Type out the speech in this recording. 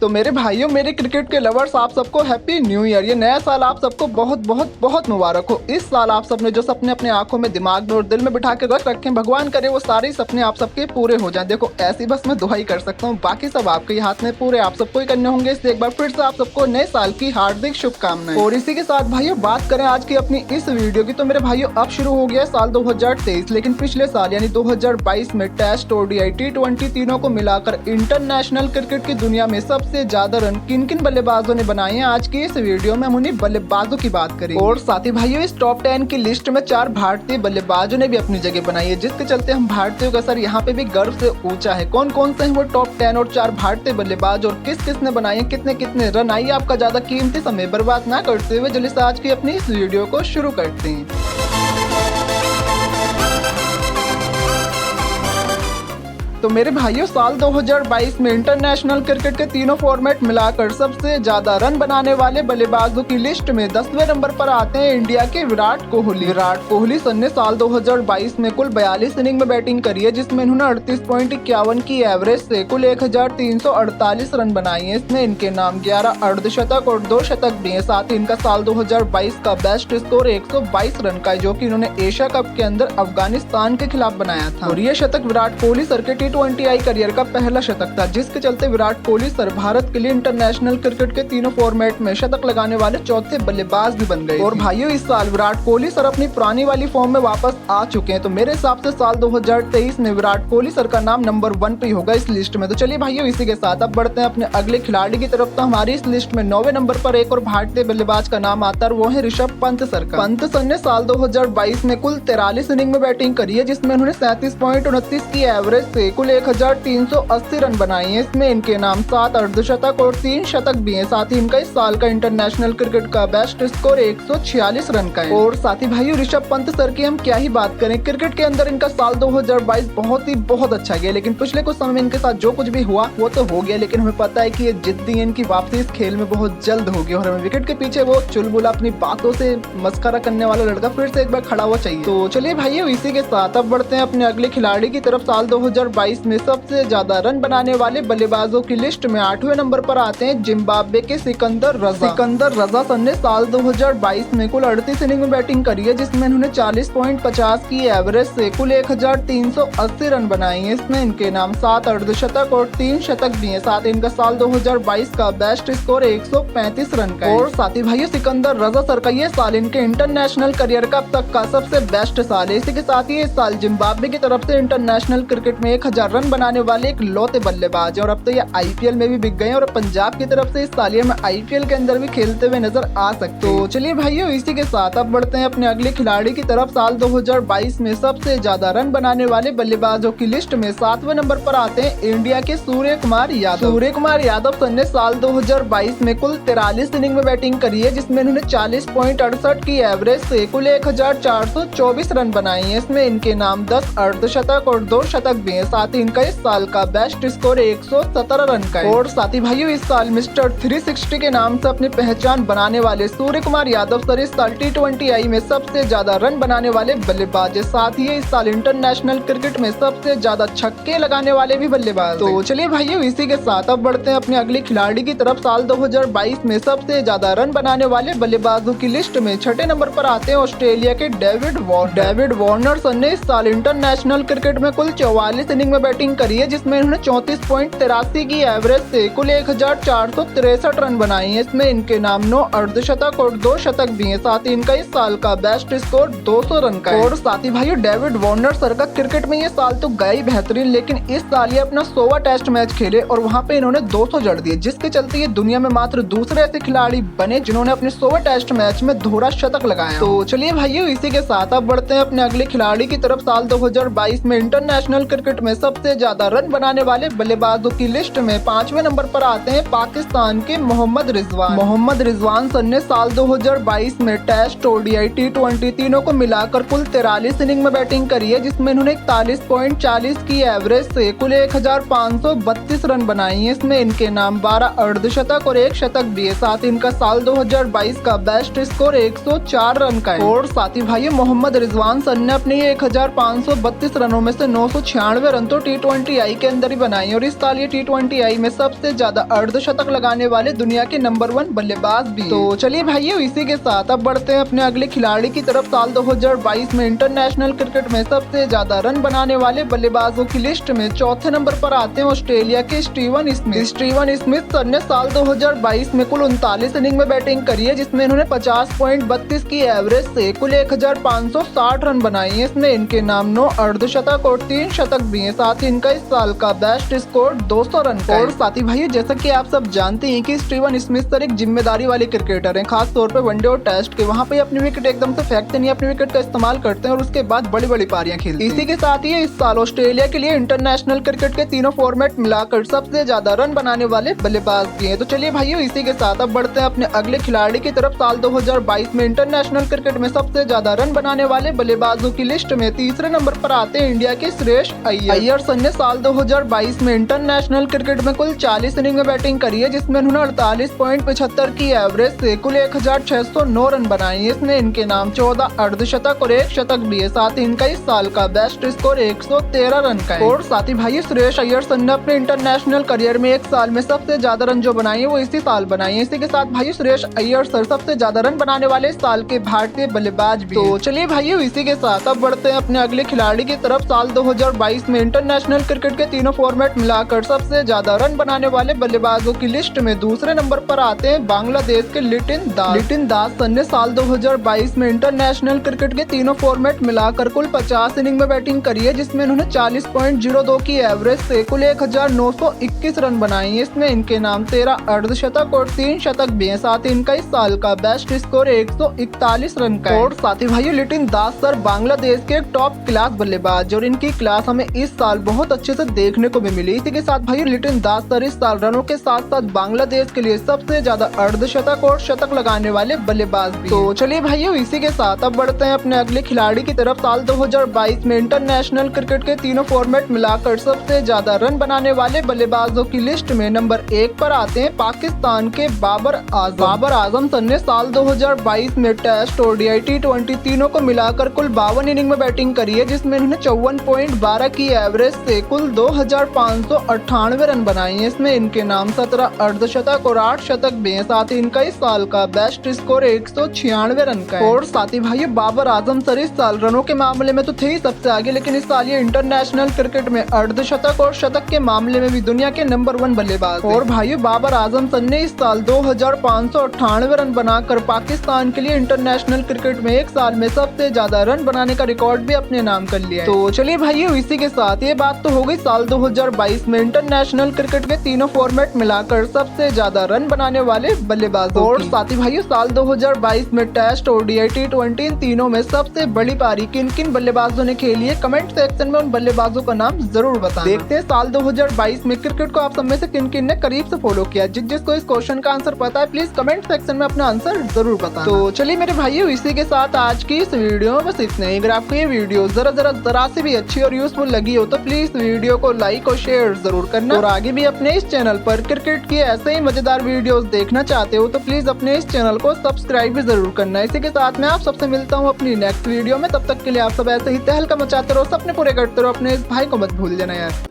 तो मेरे भाइयों, मेरे क्रिकेट के लवर्स, आप सबको हैप्पी न्यू ईयर। ये नया साल आप सबको बहुत बहुत बहुत मुबारक हो। इस साल आप सबने जो सपने अपने आंखों में, दिमाग में और दिल में बिठा के रख रखे हैं, भगवान करे वो सारे सपने आप सबके पूरे हो जाएं। देखो, ऐसी बस मैं दुआ ही कर सकता हूँ, बाकी सब आपके हाथ में, पूरे आप सबको ही करने होंगे। इसलिए एक बार फिर से आप सबको नए साल की हार्दिक शुभकामनाएं। और इसी के साथ भाइयों, बात करें आज की अपनी इस वीडियो की, तो मेरे भाइयों अब शुरू हो गया साल 2023, लेकिन पिछले साल यानी 2022 में टेस्ट, ओडीआई, टी20 तीनों को मिलाकर इंटरनेशनल क्रिकेट की दुनिया में सबसे ज्यादा रन किन किन बल्लेबाजों ने बनाए हैं, आज की इस वीडियो में हम उन्हीं बल्लेबाजों की बात करेंगे। और साथ ही भाइयों, इस टॉप 10 की लिस्ट में 4 भारतीय बल्लेबाजों ने भी अपनी जगह बनाई है, जिसके चलते हम भारतीयों का सर यहाँ पे भी गर्व से ऊंचा है। कौन कौन से हैं वो टॉप 10 और 4 भारतीय बल्लेबाज, और किस किस ने बनाए, कितने कितने रन। आइए आपका ज्यादा कीमती समय बर्बाद ना करते हुए जल्दी से आज की अपनी इस वीडियो को शुरू करते हैं। तो मेरे भाइयों, साल 2022 में इंटरनेशनल क्रिकेट के तीनों फॉर्मेट मिलाकर सबसे ज्यादा रन बनाने वाले बल्लेबाजों की लिस्ट में 10वें नंबर पर आते हैं इंडिया के विराट कोहली। विराट कोहली सर ने साल 2022 में कुल 42 इनिंग में बैटिंग करी है, जिसमें इन्होंने 38.51 की एवरेज से कुल 1348 रन बनाए हैं। इसमें इनके नाम 11 अर्धशतक और 2 शतक भी हैं। साथ ही इनका साल 2022 का बेस्ट स्कोर 122 रन का है, जो कि इन्होंने एशिया कप के अंदर अफगानिस्तान के खिलाफ बनाया था। और ये शतक विराट कोहली सर के टी20 करियर का पहला शतक था, जिसके चलते विराट कोहली सर भारत के लिए इंटरनेशनल क्रिकेट के तीनों फॉर्मेट में शतक लगाने वाले चौथे बल्लेबाज भी बन गए। और भाइयों, इस साल विराट कोहली सर अपनी पुरानी वाली फॉर्म में वापस आ चुके हैं, तो मेरे हिसाब से साल 2023 में विराट कोहली सर का नाम नंबर 1 पे होगा इस लिस्ट में। तो चलिए भाइयों, इसी के साथ अब बढ़ते हैं अपने अगले खिलाड़ी की तरफ। तो हमारी इस लिस्ट में 9वें नंबर पर एक और भारतीय बल्लेबाज का नाम आता है, वो है ऋषभ पंत सर का। पंत सर ने साल 2022 में कुल 43 इनिंग में बैटिंग करी है, जिसमें उन्होंने 37.29 की एवरेज से कुल 1380 रन बनाए हैं। इसमें इनके नाम 7 अर्धशतक और 3 शतक भी हैं। साथ ही इनका इस साल का इंटरनेशनल क्रिकेट का बेस्ट स्कोर 146 रन का है। और साथ ही भाइयों, ऋषभ पंत सर की हम क्या ही बात करें, क्रिकेट के अंदर इनका साल 2022 बहुत अच्छा गया, लेकिन पिछले कुछ समय में इनके साथ जो कुछ भी हुआ वो तो हो गया, लेकिन हमें पता है कि ये जिद्दी है, इनकी वापसी इस खेल में बहुत जल्द होगी। और हमें विकेट के पीछे वो चुलबुला अपनी बातों से मस्करा करने वाला लड़का फिर से एक बार खड़ा हुआ चाहिए। तो चलिए भाइयों, इसी के साथ अब बढ़ते हैं अपने अगले खिलाड़ी की तरफ। साल 2022 में सबसे ज्यादा रन बनाने वाले बल्लेबाजों की लिस्ट में 8वें नंबर पर आते हैं जिम्बाब्वे के सिकंदर रजा। सिकंदर रजा सर ने साल 2022 में कुल 38 इनिंग में बैटिंग करी है, जिसमें उन्होंने 40.50 की एवरेज से कुल 1380 रन बनाए हैं। इसमें इनके नाम 7 अर्धशतक और 3 शतक भी हैं। साथ ही इनका साल 2022 का बेस्ट स्कोर 135 रन का है। और साथ ही भाइयों, सिकंदर रजा सर का ये साल इनके इंटरनेशनल करियर का अब तक का सबसे बेस्ट साल है। इसी के साथ ही इस साल जिम्बाब्वे की तरफ से इंटरनेशनल क्रिकेट में 1000 रन बनाने वाले एक लौते बल्लेबाज है। और अब तो ये आईपीएल में भी बिक गए हैं, और पंजाब की तरफ से इस साल में आईपीएल के अंदर भी खेलते हुए नजर आ सकते हैं। तो चलिए भाइयों, इसी के साथ अब बढ़ते हैं अपने अगले खिलाड़ी की तरफ। साल 2022 में सबसे ज्यादा रन बनाने वाले बल्लेबाजों की लिस्ट में 7वें नंबर पर आते हैं इंडिया के सूर्य कुमार यादव। सूर्य कुमार यादव सर ने साल 2022 में कुल 43 इनिंग में बैटिंग करी है, जिसमें उन्होंने 40.68 की एवरेज से कुल 1424 रन बनाए हैं। इसमें इनके नाम 10 अर्धशतक और 2 शतक भी हैं। साथ ही इनका इस साल का बेस्ट स्कोर 117 रन का है। और साथ ही भाइयों, इस साल मिस्टर 360 के नाम से अपनी पहचान बनाने वाले सूर्य कुमार यादव सर इस साल टी20 में सबसे ज्यादा रन बनाने वाले बल्लेबाज है। साथ ही इस साल इंटरनेशनल क्रिकेट में सबसे ज्यादा छक्के लगाने वाले भी बल्लेबाज। तो चलिए भाइयों, इसी के साथ अब बढ़ते हैं अपने अगले खिलाड़ी की तरफ। साल 2022 में सबसे ज्यादा रन बनाने वाले बल्लेबाजों की लिस्ट में 6ठे नंबर पर आते हैं ऑस्ट्रेलिया के डेविड वार्नर सर ने इस साल इंटरनेशनल क्रिकेट में कुल 44 इनिंग में बैटिंग करी है, जिसमें उन्होंने 34.83 की एवरेज से कुल 1463 रन बनाए हैं। इसमें इनके नाम 9 अर्धशतक और 2 शतक भी हैं। साथ ही इनका इस साल का बेस्ट स्कोर 200 रन का है। और साथ ही भाइयों, डेविड वार्नर सर का क्रिकेट में ये साल तो गया ही बेहतरीन, लेकिन इस साल ये अपना 100वां टेस्ट मैच खेले और वहाँ पे इन्होंने 200 जड़ दिए, जिसके चलते ये दुनिया में मात्र दूसरे ऐसे खिलाड़ी बने जिन्होंने अपने 100वें टेस्ट मैच में दोहरा शतक लगाया। तो चलिए भाइयों, इसी के साथ अब बढ़ते हैं अपने अगले खिलाड़ी की तरफ। साल 2022 में इंटरनेशनल क्रिकेट में सबसे ज्यादा रन बनाने वाले बल्लेबाजों की लिस्ट में 5वें नंबर पर आते हैं पाकिस्तान के मोहम्मद रिजवान सर ने साल 2022 में टेस्ट, ओडीआई, टी20 तीनों को मिलाकर कुल 43 इनिंग में बैटिंग करी है, जिसमें उन्होंने 41.40 की एवरेज से कुल 1532 रन बनाए हैं। इसमें इनके नाम 12 अर्धशतक और 1 शतक भी है। साथ ही इनका साल 2022 का बेस्ट स्कोर 104 रन का है। और साथ ही भाई मोहम्मद रिजवान सर ने अपने 1532 रनों में से 996 रन तो T20I के अंदर ही बनाई और इस साल ये T20I में सबसे ज्यादा अर्धशतक लगाने वाले दुनिया के नंबर 1 बल्लेबाज भी। तो चलिए भाइयों, इसी के साथ अब बढ़ते हैं अपने अगले खिलाड़ी की तरफ। साल 2022 में इंटरनेशनल क्रिकेट में सबसे ज्यादा रन बनाने वाले बल्लेबाजों की लिस्ट में चौथे नंबर पर आते हैं ऑस्ट्रेलिया के Steven Smith. Steven Smith sir ने साल 2022 में कुल 39 इनिंग में बैटिंग करी है, जिसमें इन्होंने 50.32 की एवरेज से कुल 1560 रन बनाए हैं। इसमें इनके नाम 9 अर्धशतक और 3 शतक भी हैं। साथ ही इनका इस साल का बेस्ट स्कोर 200 रन का है। और साथी भाइयों, जैसा कि आप सब जानते हैं कि स्टीवन स्मिथ सर एक जिम्मेदारी वाले क्रिकेटर हैं, खास तौर पे वनडे और टेस्ट के। वहाँ पे अपनी विकेट एकदम से फेंकते नहीं, अपनी विकेट का इस्तेमाल करते हैं और उसके बाद बड़ी बड़ी पारियां खेलते हैं। इसी के साथ ही इस साल ऑस्ट्रेलिया के लिए इंटरनेशनल क्रिकेट के तीनों फॉर्मेट मिलाकर सबसे ज्यादा रन बनाने वाले बल्लेबाज भी हैं। तो चलिए भाइयों, इसी के साथ अब बढ़ते हैं अपने अगले खिलाड़ी की तरफ। साल 2022 में इंटरनेशनल क्रिकेट में सबसे ज्यादा रन बनाने वाले बल्लेबाजों की लिस्ट में तीसरे नंबर पर आते हैं इंडिया के श्रेयस अय्यर सर ने साल 2022 में इंटरनेशनल क्रिकेट में कुल 40 इनिंग में बैटिंग करी है, जिसमें उन्होंने 48.75 की एवरेज से कुल 1609 रन बनाए हैं। इसमें इनके नाम 14 अर्धशतक और 1 शतक भी है। साथ ही इनका इस साल का बेस्ट स्कोर 113 रन का है। और साथ ही भाई, श्रेयस अय्यर सर ने अपने इंटरनेशनल करियर में एक साल में सबसे ज्यादा रन जो बनाए हैं वो इसी साल बनाए हैं। इसी के साथ भाई, श्रेयस अय्यर सर सबसे ज्यादा रन बनाने वाले इस साल के भारतीय बल्लेबाज भी। तो चलिए भाइयों, इसी के साथ अब बढ़ते हैं अपने अगले खिलाड़ी की तरफ। साल 2022 में इंटरनेशनल क्रिकेट के तीनों फॉर्मेट मिलाकर सबसे ज्यादा रन बनाने वाले बल्लेबाजों की लिस्ट में दूसरे नंबर पर आते हैं बांग्लादेश के लिटिन दास सर ने साल 2022 में इंटरनेशनल क्रिकेट के तीनों फॉर्मेट मिलाकर कुल 50 इनिंग में बैटिंग करी है, जिसमें उन्होंने 40.02 की एवरेज से कुल 1921 रन बनाए हैं। इसमें इनके नाम 13 अर्धशतक और 3 शतक भी हैं। साथ ही इनका इस साल का बेस्ट स्कोर 141 रन का है। और साथ ही भाइयों, लिटिन दास सर बांग्लादेश के एक टॉप क्लास बल्लेबाज और इनकी क्लास हमें इस साल बहुत अच्छे से देखने को भी मिली। इसी के साथ भाइयों, लिटिन दास सर इस साल रनों के साथ साथ बांग्लादेश के लिए सबसे ज्यादा अर्धशतक और शतक लगाने वाले बल्लेबाज भी। तो चलिए भाइयों, इसी के साथ अब बढ़ते हैं अपने अगले खिलाड़ी की तरफ। साल 2022 में इंटरनेशनल क्रिकेट के तीनों फॉर्मेट मिलाकर सबसे ज्यादा रन बनाने वाले बल्लेबाजों की लिस्ट में नंबर 1 पर आते हैं पाकिस्तान के बाबर आजम सर ने साल 2022 में टेस्ट और T20 तीनों को मिलाकर कुल 52 इनिंग में बैटिंग करी है, जिसमें उन्होंने 54.12 की एवरेज से कुल 2598 रन बनाए हैं। इसमें इनके नाम 17 अर्धशतक और 8 शतक भी हैं। साथ ही इनका इस साल का बेस्ट स्कोर 196 रन का है। और साथ ही भाई, बाबर आजम सर इस साल रनों के मामले में तो थे ही सबसे आगे, लेकिन इस साल ये इंटरनेशनल क्रिकेट में अर्धशतक और शतक के मामले में भी दुनिया के नंबर 1 बल्लेबाज। और भाई, बाबर आजम सर ने इस साल 2598 रन बनाकर पाकिस्तान के लिए इंटरनेशनल क्रिकेट में एक साल में सबसे ज्यादा रन बनाने का रिकॉर्ड भी अपने नाम कर लिया है। तो चलिए भाइयों, इसी के साथ ये बात तो हो गई साल 2022 में इंटरनेशनल क्रिकेट के तीनों फॉर्मेट मिलाकर सबसे ज्यादा रन बनाने वाले बल्लेबाजों। और साथ ही भाइयों, साल 2022 में टेस्ट और T20 इन तीनों में सबसे बड़ी पारी किन किन बल्लेबाजों ने खेली है, कमेंट सेक्शन में उन बल्लेबाजों का नाम जरूर बताना। देखते हैं साल 2022 में क्रिकेट को आप सब में से किन किन ने करीब से फॉलो किया। जिसको इस क्वेश्चन का आंसर पता है, प्लीज कमेंट सेक्शन में अपना आंसर जरूर बताना। तो चलिए मेरे भाइयों, इसी के साथ आज की इस वीडियो में बस इतना ही। अगर आपको ये वीडियो जरा से भी अच्छी और यूजफुल लगी हो तो प्लीज वीडियो को लाइक और शेयर जरूर करना। और आगे भी अपने इस चैनल पर क्रिकेट की ऐसे ही मजेदार वीडियोस देखना चाहते हो तो प्लीज अपने इस चैनल को सब्सक्राइब भी जरूर करना। इसी के साथ मैं आप सबसे मिलता हूँ अपनी नेक्स्ट वीडियो में। तब तक के लिए आप सब ऐसे ही तहलका मचाते रहो, सपने पूरे करते रहो, अपने इस भाई को मत भूल जाना यार।